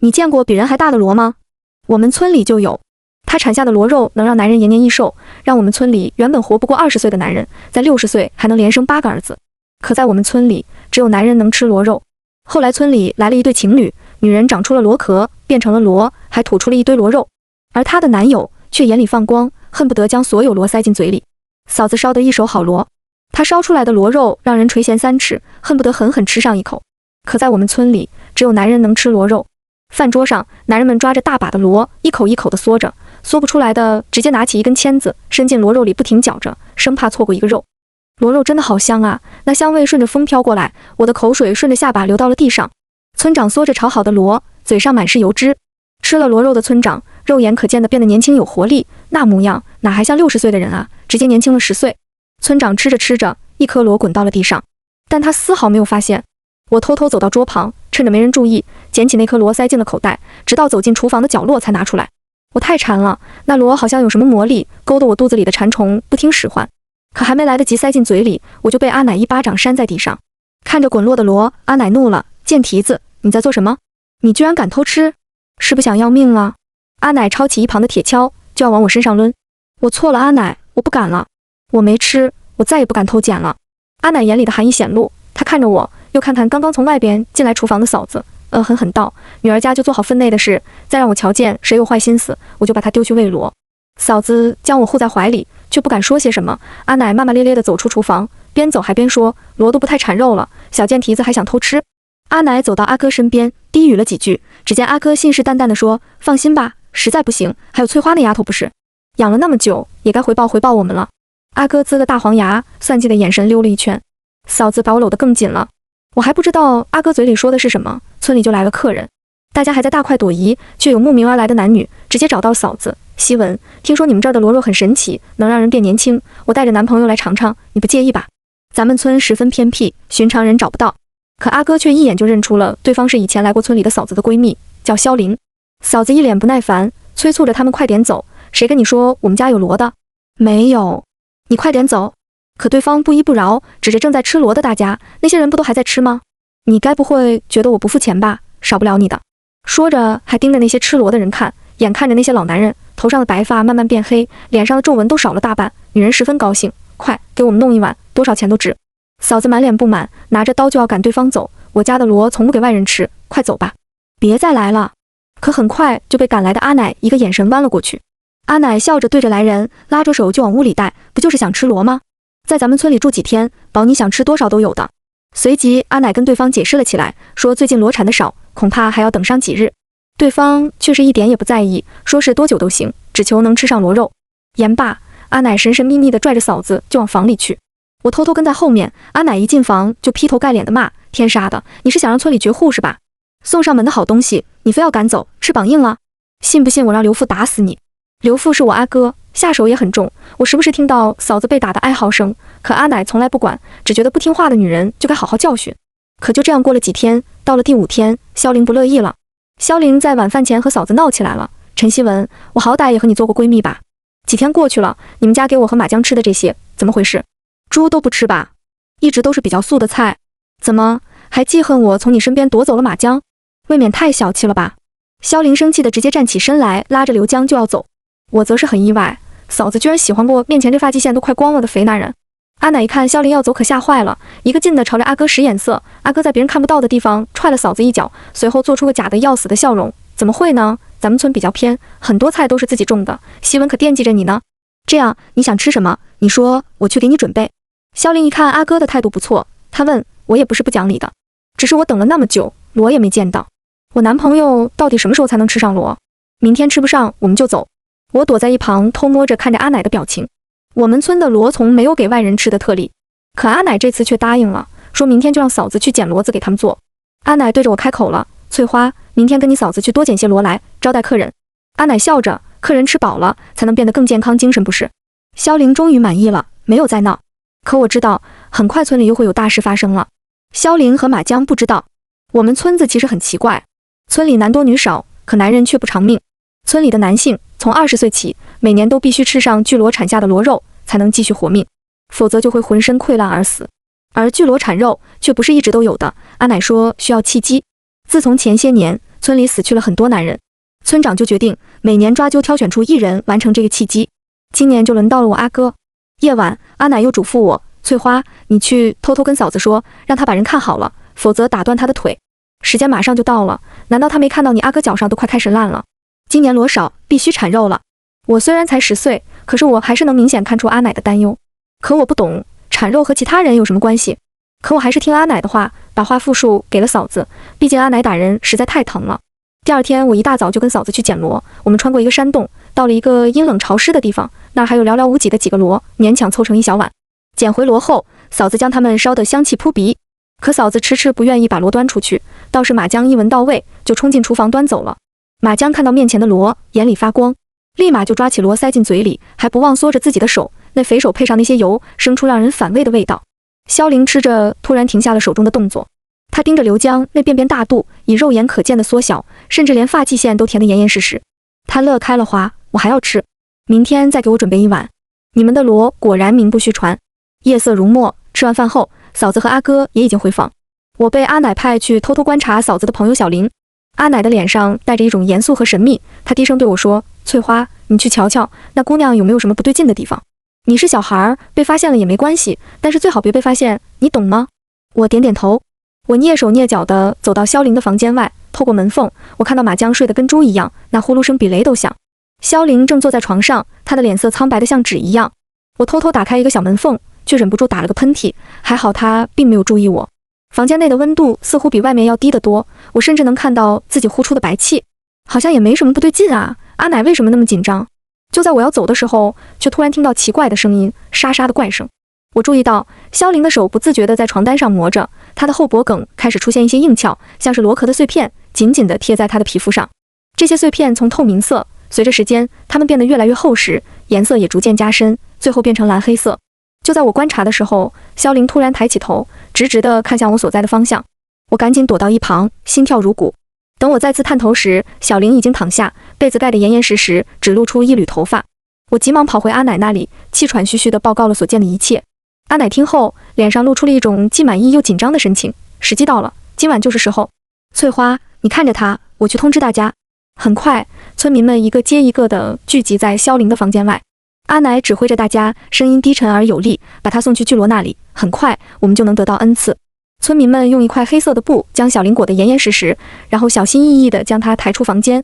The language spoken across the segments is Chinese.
你见过比人还大的螺吗？我们村里就有。它产下的螺肉能让男人延年益寿，让我们村里原本活不过20岁的男人，在60岁还能连生8个儿子。可在我们村里，只有男人能吃螺肉。后来村里来了一对情侣，女人长出了螺壳，变成了螺，还吐出了一堆螺肉，而她的男友却眼里放光，恨不得将所有螺塞进嘴里。嫂子烧得一手好螺，她烧出来的螺肉让人垂涎3尺，恨不得狠狠吃上一口。可在我们村里，只有男人能吃螺肉。饭桌上，男人们抓着大把的螺，一口一口地嗦着，嗦不出来的直接拿起一根签子，伸进螺肉里不停搅着，生怕错过一个肉。螺肉真的好香啊，那香味顺着风飘过来，我的口水顺着下巴流到了地上。村长嗦着炒好的螺，嘴上满是油脂。吃了螺肉的村长，肉眼可见的变得年轻有活力，那模样哪还像60岁的人啊，直接年轻了10岁。村长吃着吃着，一颗螺滚到了地上，但他丝毫没有发现。我偷偷走到桌旁，趁着没人注意，捡起那颗螺塞进了口袋，直到走进厨房的角落才拿出来。我太馋了，那螺好像有什么魔力，勾得我肚子里的馋虫不听使唤。可还没来得及塞进嘴里，我就被阿奶一巴掌扇在地上。看着滚落的螺，阿奶怒了：“贱蹄子，你在做什么？你居然敢偷吃，是不想要命啊？”阿奶抄起一旁的铁锹，就要往我身上抡。我错了，阿奶，我不敢了。我没吃，我再也不敢偷捡了。阿奶眼里的寒意显露，她看着我，又看看刚刚从外边进来厨房的嫂子，狠狠道：“女儿家就做好分内的事，再让我瞧见谁有坏心思，我就把她丢去喂螺。”嫂子将我护在怀里，却不敢说些什么。阿奶骂骂咧咧地走出厨房，边走还边说：“螺都不太产肉了，小贱蹄子还想偷吃。”阿奶走到阿哥身边，低语了几句，只见阿哥信誓旦旦地说：“放心吧，实在不行，还有翠花那丫头不是，养了那么久，也该回报我们了。”阿哥呲个大黄牙，算计的眼神溜了一圈。嫂子把我搂得更紧了。我还不知道阿哥嘴里说的是什么，村里就来了客人，大家还在大快朵颐，却有慕名而来的男女直接找到了嫂子。希文，听说你们这儿的螺肉很神奇，能让人变年轻，我带着男朋友来尝尝，你不介意吧？咱们村十分偏僻，寻常人找不到。可阿哥却一眼就认出了对方是以前来过村里的嫂子的闺蜜，叫萧玲。嫂子一脸不耐烦，催促着他们快点走。谁跟你说我们家有螺的？没有，你快点走。可对方不依不饶，指着正在吃螺的大家，那些人不都还在吃吗？你该不会觉得我不付钱吧？少不了你的。说着还盯着那些吃螺的人看，眼看着那些老男人头上的白发慢慢变黑，脸上的皱纹都少了大半，女人十分高兴，快给我们弄一碗，多少钱都值。嫂子满脸不满，拿着刀就要赶对方走。我家的螺从不给外人吃，快走吧，别再来了。可很快就被赶来的阿奶一个眼神弯了过去。阿奶笑着对着来人，拉着手就往屋里带，不就是想吃螺吗？在咱们村里住几天，保你想吃多少都有的。随即阿奶跟对方解释了起来，说最近螺产的少，恐怕还要等上几日。对方却是一点也不在意，说是多久都行，只求能吃上螺肉。言罢，阿奶神神秘秘地拽着嫂子就往房里去。我偷偷跟在后面，阿奶一进房就劈头盖脸地骂：“天杀的，你是想让村里绝户是吧？送上门的好东西，你非要赶走，翅膀硬了？信不信我让刘父打死你？”刘父是我阿哥，下手也很重，我时不时听到嫂子被打的哀嚎声，可阿奶从来不管，只觉得不听话的女人就该好好教训。可就这样过了几天，到了第5天，萧玲不乐意了。萧玲在晚饭前和嫂子闹起来了：“陈希文，我好歹也和你做过闺蜜吧？几天过去了，你们家给我和马江吃的这些，怎么回事？猪都不吃吧？一直都是比较素的菜，怎么还记恨我从你身边夺走了马江？未免太小气了吧？”萧玲生气的直接站起身来，拉着刘江就要走。我则是很意外，嫂子居然喜欢过面前这发际线都快光了的肥男人。阿奶一看萧玲要走，可吓坏了，一个劲的朝着阿哥使眼色。阿哥在别人看不到的地方踹了嫂子一脚，随后做出个假的要死的笑容：“怎么会呢？咱们村比较偏，很多菜都是自己种的，希文可惦记着你呢。这样你想吃什么？你说，我去给你准备。”萧玲一看阿哥的态度不错，她问：“我也不是不讲理的，只是我等了那么久，螺也没见到。我男朋友到底什么时候才能吃上螺？明天吃不上我们就走。”我躲在一旁偷摸着看着阿奶的表情。我们村的螺从没有给外人吃的特例，可阿奶这次却答应了，说明天就让嫂子去捡螺子给他们做。阿奶对着我开口了：“翠花，明天跟你嫂子去多捡些螺来，招待客人。”阿奶笑着：“客人吃饱了才能变得更健康精神不是？”萧玲终于满意了，没有再闹。可我知道，很快村里又会有大事发生了。萧玲和马江不知道，我们村子其实很奇怪，村里男多女少，可男人却不长命。村里的男性从20岁起，每年都必须吃上巨螺产下的螺肉，才能继续活命，否则就会浑身溃烂而死。而巨螺产肉却不是一直都有的，阿奶说需要契机。自从前些年村里死去了很多男人。村长就决定每年抓阄挑选出1人完成这个契机。今年就轮到了我阿哥。夜晚，阿奶又嘱咐我，翠花，你去偷偷跟嫂子说，让她把人看好了，否则打断她的腿。时间马上就到了，难道她没看到你阿哥脚上都快开始烂了？今年螺少，必须产肉了。我虽然才10岁，可是我还是能明显看出阿奶的担忧。可我不懂，产肉和其他人有什么关系？可我还是听阿奶的话，把话复述给了嫂子，毕竟阿奶打人实在太疼了。第二天，我一大早就跟嫂子去捡螺，我们穿过一个山洞，到了一个阴冷潮湿的地方，那儿还有寥寥无几的几个螺，勉强凑成一小碗。捡回螺后，嫂子将它们烧得香气扑鼻，可嫂子迟迟不愿意把螺端出去，倒是马江一闻到味，就冲进厨房端走了。马江看到面前的螺，眼里发光，立马就抓起螺塞进嘴里，还不忘嗦着自己的手，那肥手配上那些油，生出让人反胃的味道。萧凌吃着，突然停下了手中的动作，他盯着刘江那便便大肚，以肉眼可见的缩小，甚至连发际线都填得严严实实。他乐开了花，我还要吃，明天再给我准备1碗。你们的螺果然名不虚传。夜色如墨，吃完饭后，嫂子和阿哥也已经回房，我被阿奶派去偷偷观察嫂子的朋友小林。阿奶的脸上带着一种严肃和神秘，她低声对我说，翠花，你去瞧瞧那姑娘有没有什么不对劲的地方。你是小孩，被发现了也没关系，但是最好别被发现，你懂吗？我点点头。我蹑手蹑脚地走到萧凌的房间外，透过门缝，我看到马江睡得跟猪一样，那呼噜声比雷都响。萧凌正坐在床上，他的脸色苍白得像纸一样。我偷偷打开一个小门缝，却忍不住打了个喷嚏，还好他并没有注意我。房间内的温度似乎比外面要低得多，我甚至能看到自己呼出的白气，好像也没什么不对劲啊。阿奶为什么那么紧张？就在我要走的时候，却突然听到奇怪的声音，沙沙的怪声。我注意到萧凌的手不自觉地在床单上磨着，他的后脖梗开始出现一些硬壳，像是螺壳的碎片，紧紧地贴在他的皮肤上。这些碎片从透明色，随着时间，它们变得越来越厚实，颜色也逐渐加深，最后变成蓝黑色。就在我观察的时候，萧凌突然抬起头，直直地看向我所在的方向。我赶紧躲到一旁，心跳如鼓。等我再次探头时，小凌已经躺下，被子盖得严严实实，只露出一缕头发。我急忙跑回阿奶那里，气喘吁吁地报告了所见的一切。阿奶听后，脸上露出了一种既满意又紧张的神情。时机到了，今晚就是时候。翠花，你看着他，我去通知大家。很快，村民们一个接一个地聚集在萧凌的房间外。阿奶指挥着大家，声音低沉而有力，把他送去巨罗那里。很快，我们就能得到恩赐。村民们用一块黑色的布将小凌裹得严严实实，然后小心翼翼地将他抬出房间。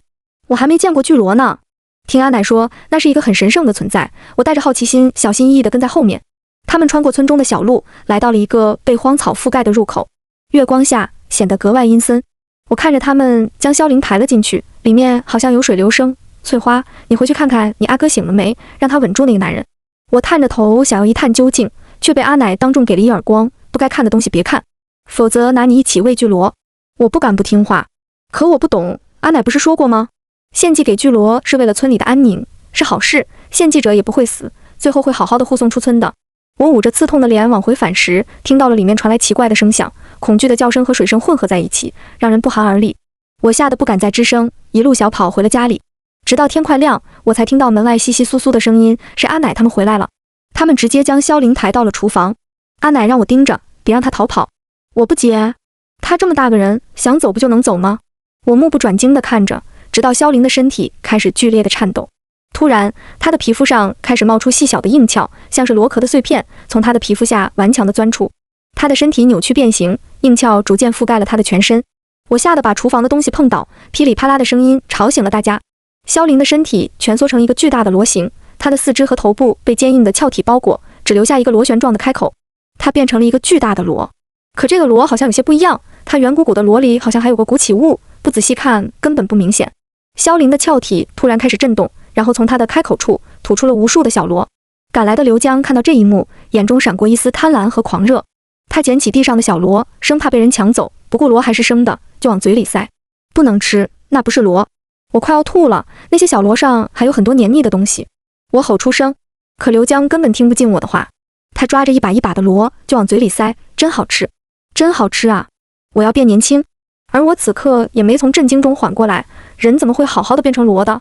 我还没见过巨罗呢，听阿奶说，那是一个很神圣的存在。我带着好奇心，小心翼翼地跟在后面。他们穿过村中的小路，来到了一个被荒草覆盖的入口。月光下，显得格外阴森。我看着他们将萧凌抬了进去，里面好像有水流声。翠花，你回去看看你阿哥醒了没，让他稳住那个男人。我探着头想要一探究竟，却被阿奶当众给了一耳光，不该看的东西别看，否则拿你一起喂巨罗。我不敢不听话，可我不懂，阿奶不是说过吗？献祭给巨罗是为了村里的安宁，是好事，献祭者也不会死，最后会好好的护送出村的。我捂着刺痛的脸往回返时，听到了里面传来奇怪的声响，恐惧的叫声和水声混合在一起，让人不寒而栗。我吓得不敢再吱声，一路小跑回了家里。直到天快亮，我才听到门外窸窸窣窣的声音，是阿奶他们回来了。他们直接将萧凌抬到了厨房。阿奶让我盯着，别让他逃跑。我不解，他这么大个人，想走不就能走吗？我目不转睛地看着，直到萧凌的身体开始剧烈的颤抖。突然，他的皮肤上开始冒出细小的硬壳，像是螺壳的碎片，从他的皮肤下顽强地钻出。他的身体扭曲变形，硬壳逐渐覆盖了他的全身。我吓得把厨房的东西碰倒，噼里啪啦的声音吵醒了大家。萧凌的身体蜷缩成一个巨大的螺形，他的四肢和头部被坚硬的壳体包裹，只留下一个螺旋状的开口。他变成了一个巨大的螺，可这个螺好像有些不一样，它圆鼓鼓的螺里好像还有个鼓起物，不仔细看根本不明显。萧凌的壳体突然开始震动，然后从他的开口处吐出了无数的小螺。赶来的刘江看到这一幕，眼中闪过一丝贪婪和狂热。他捡起地上的小螺，生怕被人抢走，不顾螺还是生的，就往嘴里塞。不能吃，那不是螺。我快要吐了，那些小螺上还有很多黏腻的东西。我吼出声，可刘江根本听不进我的话。他抓着一把一把的螺就往嘴里塞，真好吃，真好吃啊！我要变年轻。而我此刻也没从震惊中缓过来，人怎么会好好的变成螺的？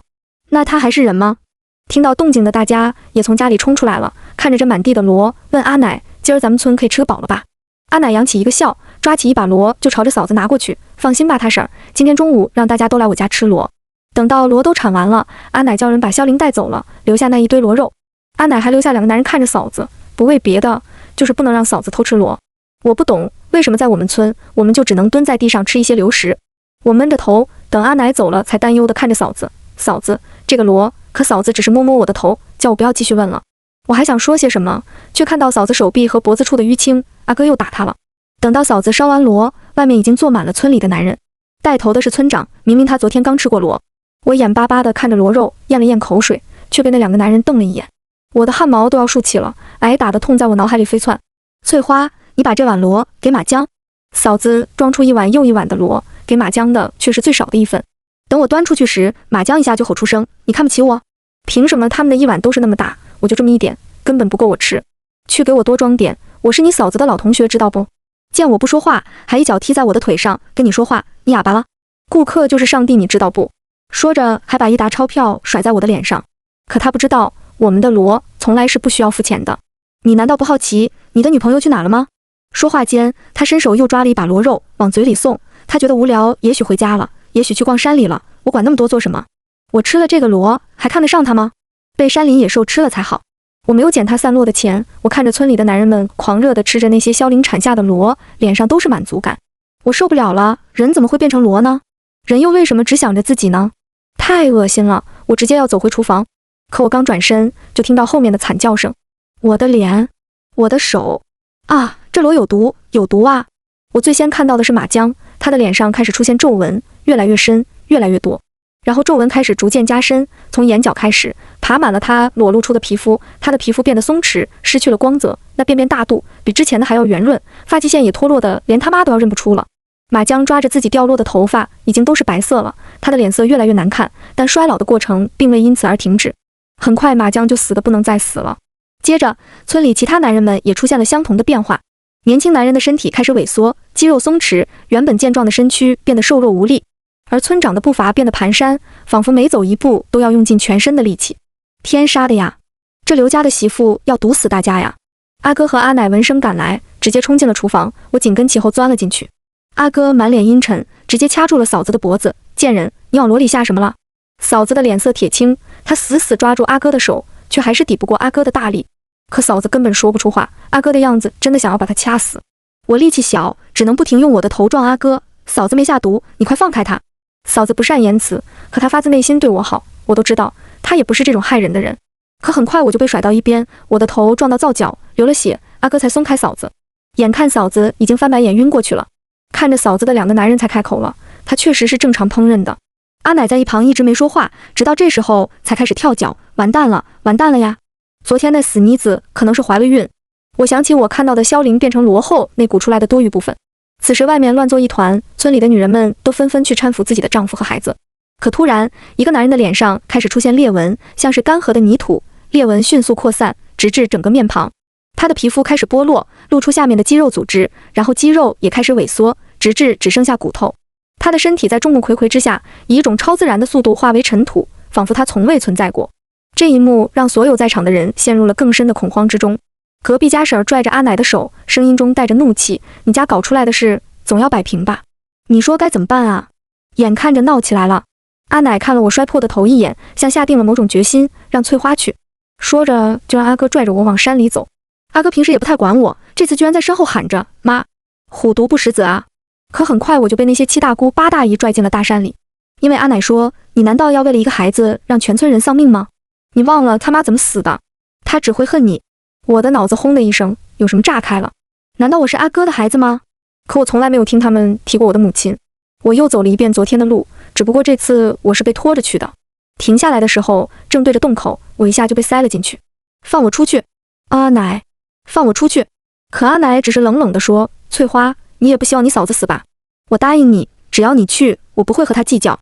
那他还是人吗？听到动静的大家也从家里冲出来了，看着这满地的螺，问阿奶，今儿咱们村可以吃个饱了吧？阿奶扬起一个笑，抓起一把螺就朝着嫂子拿过去。放心吧，他婶儿，今天中午让大家都来我家吃螺。等到螺都铲完了，阿奶叫人把萧玲带走了，留下那一堆螺肉。阿奶还留下2个男人看着嫂子，不为别的，就是不能让嫂子偷吃螺。我不懂为什么在我们村，我们就只能蹲在地上吃一些流食。我闷着头，等阿奶走了，才担忧地看着嫂子。嫂子，这个螺……可嫂子只是摸摸我的头，叫我不要继续问了。我还想说些什么，却看到嫂子手臂和脖子处的淤青，阿哥又打她了。等到嫂子烧完螺，外面已经坐满了村里的男人，带头的是村长，明明他昨天刚吃过螺。我眼巴巴地看着螺肉，咽了咽口水，却被那2个男人瞪了一眼，我的汗毛都要竖起了，挨打的痛在我脑海里飞窜。翠花，你把这碗螺给马江。嫂子装出一碗又一碗的螺，给马江的却是最少的一份。等我端出去时，马江一下就吼出声：“你看不起我？凭什么他们的一碗都是那么大，我就这么一点，根本不够我吃。去给我多装点，我是你嫂子的老同学，知道不？”见我不说话，还一脚踢在我的腿上，跟你说话，你哑巴了？顾客就是上帝，你知道不？说着还把一沓钞票甩在我的脸上。可他不知道，我们的螺从来是不需要付钱的。你难道不好奇你的女朋友去哪了吗？说话间，他伸手又抓了一把螺肉往嘴里送。他觉得无聊，也许回家了，也许去逛山里了，我管那么多做什么？我吃了这个螺，还看得上他吗？被山林野兽吃了才好。我没有捡他散落的钱，我看着村里的男人们狂热地吃着那些萧玲产下的螺，脸上都是满足感。我受不了了，人怎么会变成螺呢？人又为什么只想着自己呢？太恶心了，我直接要走回厨房。可我刚转身，就听到后面的惨叫声。我的脸，我的手，啊，这螺有毒，有毒啊！我最先看到的是马江，他的脸上开始出现皱纹，越来越深，越来越多。然后皱纹开始逐渐加深，从眼角开始爬满了他裸露出的皮肤，他的皮肤变得松弛，失去了光泽，那便便大肚比之前的还要圆润，发际线也脱落的连他妈都要认不出了。马江抓着自己掉落的头发，已经都是白色了，他的脸色越来越难看，但衰老的过程并未因此而停止。很快马江就死得不能再死了。接着村里其他男人们也出现了相同的变化，年轻男人的身体开始萎缩，肌肉松弛，原本健壮的身躯变得瘦弱无力，而村长的步伐变得蹒跚，仿佛每走一步都要用尽全身的力气。天杀的呀，这刘家的媳妇要毒死大家呀！阿哥和阿奶闻声赶来，直接冲进了厨房，我紧跟其后钻了进去。阿哥满脸阴沉，直接掐住了嫂子的脖子，贱人，你往箩里下什么了？嫂子的脸色铁青，她死死抓住阿哥的手，却还是抵不过阿哥的大力。可嫂子根本说不出话，阿哥的样子真的想要把她掐死。我力气小，只能不停用我的头撞阿哥。嫂子没下毒，你快放开她。嫂子不善言辞，可她发自内心对我好，我都知道她也不是这种害人的人。可很快我就被甩到一边，我的头撞到皂角，流了血，阿哥才松开嫂子。眼看嫂子已经翻白眼晕过去了，看着嫂子的2个男人才开口了，她确实是正常烹饪的。阿奶在一旁一直没说话，直到这时候才开始跳脚，完蛋了，完蛋了呀！昨天那死妮子可能是怀了孕。我想起我看到的萧玲变成螺后那鼓出来的多余部分。此时外面乱作一团，村里的女人们都纷纷去搀扶自己的丈夫和孩子。可突然，一个男人的脸上开始出现裂纹，像是干涸的泥土，裂纹迅速扩散，直至整个面庞。他的皮肤开始剥落，露出下面的肌肉组织，然后肌肉也开始萎缩，直至只剩下骨头。他的身体在众目睽睽之下，以一种超自然的速度化为尘土，仿佛他从未存在过。这一幕让所有在场的人陷入了更深的恐慌之中。隔壁家婶儿拽着阿奶的手，声音中带着怒气：“你家搞出来的事，总要摆平吧？你说该怎么办啊？”眼看着闹起来了，阿奶看了我摔破的头一眼，像下定了某种决心，让翠花去。说着就让阿哥拽着我往山里走。阿哥平时也不太管我，这次居然在身后喊着：“妈，虎毒不食子啊！”可很快我就被那些7大姑8大姨拽进了大山里。因为阿奶说：“你难道要为了一个孩子让全村人丧命吗？你忘了他妈怎么死的？他只会恨你。”我的脑子轰的一声，有什么炸开了？难道我是阿哥的孩子吗？可我从来没有听他们提过我的母亲。我又走了一遍昨天的路，只不过这次我是被拖着去的。停下来的时候，正对着洞口，我一下就被塞了进去。放我出去！阿奶，放我出去！可阿奶只是冷冷地说：“翠花，你也不希望你嫂子死吧？我答应你，只要你去，我不会和她计较。”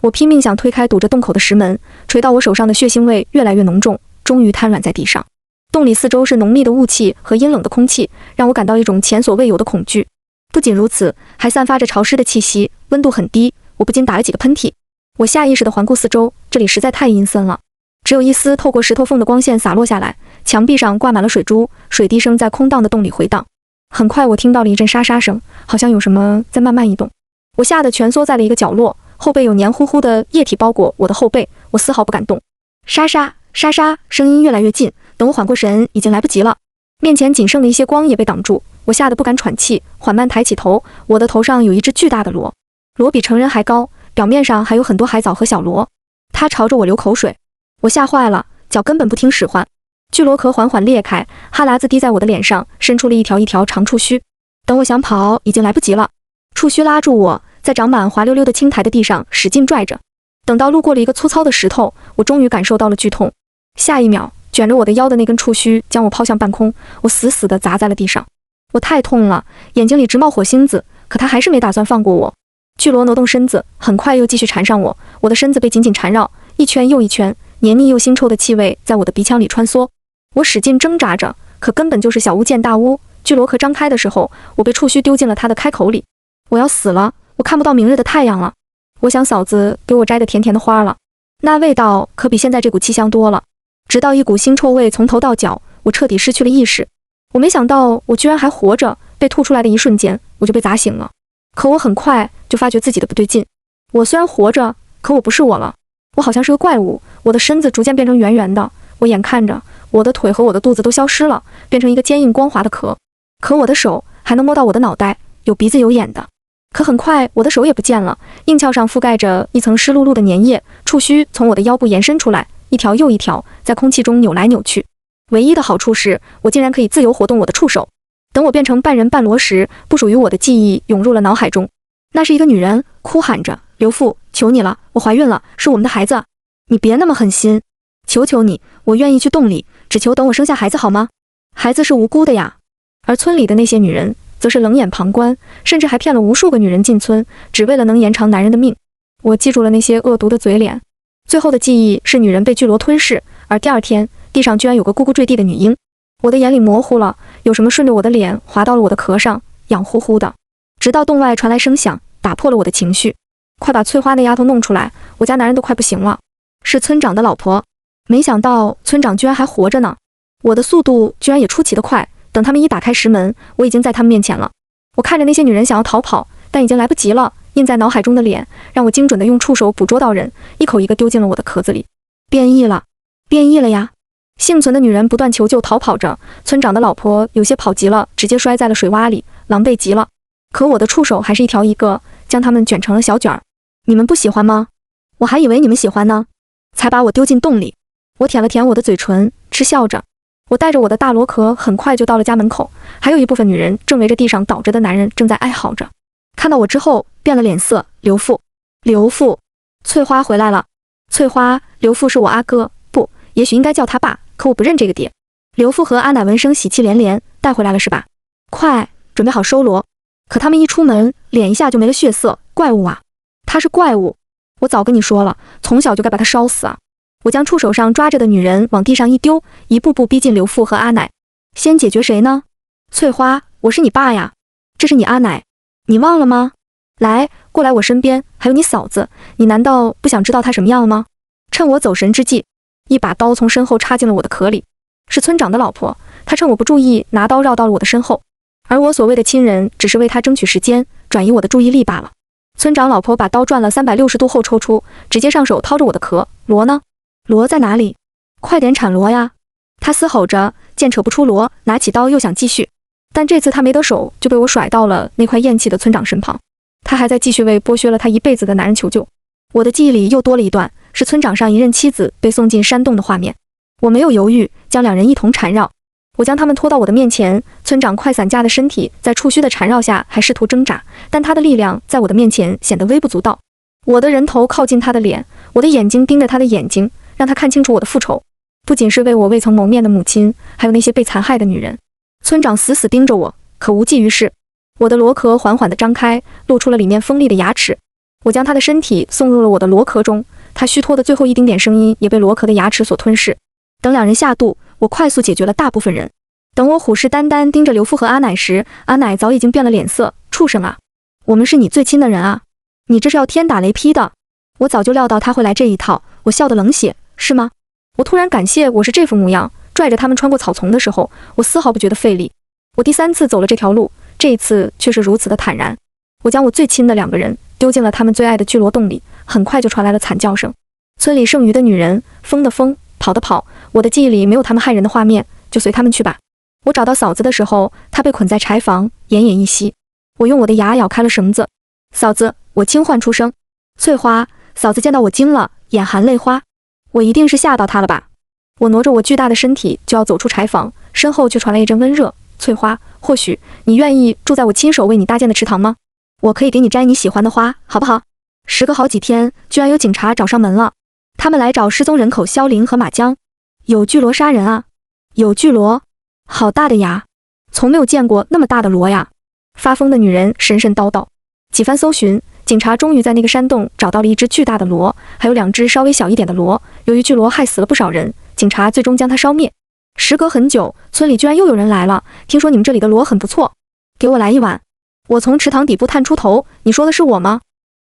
我拼命想推开堵着洞口的石门，垂到我手上的血腥味越来越浓重，终于瘫软在地上。洞里四周是浓密的雾气和阴冷的空气，让我感到一种前所未有的恐惧。不仅如此，还散发着潮湿的气息，温度很低，我不禁打了几个喷嚏。我下意识地环顾四周，这里实在太阴森了，只有一丝透过石头缝的光线洒落下来，墙壁上挂满了水珠，水滴声在空荡的洞里回荡。很快我听到了一阵沙沙声，好像有什么在慢慢移动。我吓得蜷缩在了一个角落，后背有黏糊糊的液体包裹我的后背，我丝毫不敢动。沙沙沙沙，声音越来越近，等我缓过神，已经来不及了。面前仅剩的一些光也被挡住，我吓得不敢喘气，缓慢抬起头，我的头上有一只巨大的螺，螺比成人还高，表面上还有很多海藻和小螺。它朝着我流口水，我吓坏了，脚根本不听使唤。巨螺壳缓缓裂开，哈喇子滴在我的脸上，伸出了一条一条长触须。等我想跑，已经来不及了。触须拉住我，在长满滑溜溜的青苔的地上使劲拽着。等到路过了一个粗糙的石头，我终于感受到了剧痛。下一秒，卷着我的腰的那根触须将我抛向半空，我死死地砸在了地上。我太痛了，眼睛里直冒火星子，可它还是没打算放过我。巨螺挪动身子，很快又继续缠上我，我的身子被紧紧缠绕，一圈又一圈，黏腻又腥臭的气味在我的鼻腔里穿梭。我使劲挣扎着，可根本就是小巫见大巫。巨螺壳张开的时候，我被触须丢进了它的开口里。我要死了，我看不到明日的太阳了。我想嫂子给我摘的甜甜的花了，那味道可比现在这股气香多了。直到一股腥臭味从头到脚，我彻底失去了意识。我没想到我居然还活着，被吐出来的一瞬间，我就被砸醒了。可我很快就发觉自己的不对劲。我虽然活着，可我不是我了。我好像是个怪物，我的身子逐渐变成圆圆的，我眼看着我的腿和我的肚子都消失了，变成一个坚硬光滑的壳。可我的手还能摸到我的脑袋，有鼻子有眼的。可很快我的手也不见了，硬壳上覆盖着一层湿漉漉的粘液，触须从我的腰部延伸出来，一条又一条，在空气中扭来扭去。唯一的好处是我竟然可以自由活动我的触手。等我变成半人半螺时，不属于我的记忆涌入了脑海中。那是一个女人哭喊着：刘父，求你了，我怀孕了，是我们的孩子，你别那么狠心，求求你，我愿意去洞里，只求等我生下孩子好吗？孩子是无辜的呀。而村里的那些女人则是冷眼旁观，甚至还骗了无数个女人进村，只为了能延长男人的命。我记住了那些恶毒的嘴脸。最后的记忆是女人被巨螺吞噬，而第二天地上居然有个咕咕坠地的女婴。我的眼里模糊了，有什么顺着我的脸滑到了我的壳上，痒乎乎的。直到洞外传来声响，打破了我的情绪。快把翠花那丫头弄出来，我家男人都快不行了。是村长的老婆。没想到村长居然还活着呢。我的速度居然也出奇的快，等他们一打开石门，我已经在他们面前了。我看着那些女人想要逃跑，但已经来不及了。印在脑海中的脸让我精准地用触手捕捉到人，一口一个丢进了我的壳子里。变异了，变异了呀！幸存的女人不断求救逃跑着，村长的老婆有些跑急了，直接摔在了水洼里，狼狈极了。可我的触手还是一条一个将它们卷成了小卷儿。你们不喜欢吗？我还以为你们喜欢呢，才把我丢进洞里。我舔了舔我的嘴唇，嗤笑着。我带着我的大螺壳很快就到了家门口，还有一部分女人正围着地上倒着的男人正在哀嚎着。看到我之后变了脸色，刘父，刘父，翠花回来了。翠花，刘父是我阿哥，不，也许应该叫他爸，可我不认这个爹。刘父和阿奶闻声喜气连连，带回来了是吧？快，准备好收罗。可他们一出门，脸一下就没了血色，怪物啊！他是怪物，我早跟你说了，从小就该把他烧死啊！我将触手上抓着的女人往地上一丢，一步步逼近刘父和阿奶。先解决谁呢？翠花，我是你爸呀，这是你阿奶，你忘了吗？来，过来我身边，还有你嫂子，你难道不想知道她什么样吗？趁我走神之际，一把刀从身后插进了我的壳里。是村长的老婆，她趁我不注意拿刀绕到了我的身后，而我所谓的亲人只是为她争取时间，转移我的注意力罢了。村长老婆把刀转了360度后抽出，直接上手掏着我的壳。螺呢？螺在哪里？快点产螺呀！她嘶吼着，见扯不出螺，拿起刀又想继续，但这次她没得手，就被我甩到了那块咽气的村长身旁。他还在继续为剥削了他一辈子的男人求救。我的记忆里又多了一段，是村长上一任妻子被送进山洞的画面。我没有犹豫，将两人一同缠绕。我将他们拖到我的面前，村长快散架的身体在触须的缠绕下还试图挣扎，但他的力量在我的面前显得微不足道。我的人头靠近他的脸，我的眼睛盯着他的眼睛，让他看清楚我的复仇，不仅是为我未曾谋面的母亲，还有那些被残害的女人。村长死死盯着我，可无济于事。我的螺壳缓缓地张开，露出了里面锋利的牙齿。我将他的身体送入了我的螺壳中，他虚脱的最后一丁点声音也被螺壳的牙齿所吞噬。等两人下肚，我快速解决了大部分人。等我虎视眈眈盯着刘父和阿奶时，阿奶早已经变了脸色。畜生啊，我们是你最亲的人啊，你这是要天打雷劈的。我早就料到他会来这一套，我笑得冷血，是吗？我突然感谢我是这副模样，拽着他们穿过草丛的时候，我丝毫不觉得费力。我第3次走了这条路，这一次却是如此的坦然。我将我最亲的2个人丢进了他们最爱的巨罗洞里，很快就传来了惨叫声。村里剩余的女人，疯的疯，跑的跑，我的记忆里没有他们害人的画面，就随他们去吧。我找到嫂子的时候，她被捆在柴房，奄奄一息。我用我的牙咬开了绳子。嫂子，我轻唤出声。翠花，嫂子见到我惊了，眼含泪花。我一定是吓到她了吧？我挪着我巨大的身体就要走出柴房，身后却传来一阵温热。翠花，或许你愿意住在我亲手为你搭建的池塘吗？我可以给你摘你喜欢的花，好不好？时隔好几天，居然有警察找上门了。他们来找失踪人口萧凌和马江。有巨罗杀人啊！有巨罗，好大的牙，从没有见过那么大的罗呀！发疯的女人神神叨叨。几番搜寻，警察终于在那个山洞找到了一只巨大的罗，还有2只稍微小一点的罗。由于巨罗害死了不少人，警察最终将它烧灭。时隔很久，村里居然又有人来了。听说你们这里的罗很不错，给我来一碗。我从池塘底部探出头，你说的是我吗？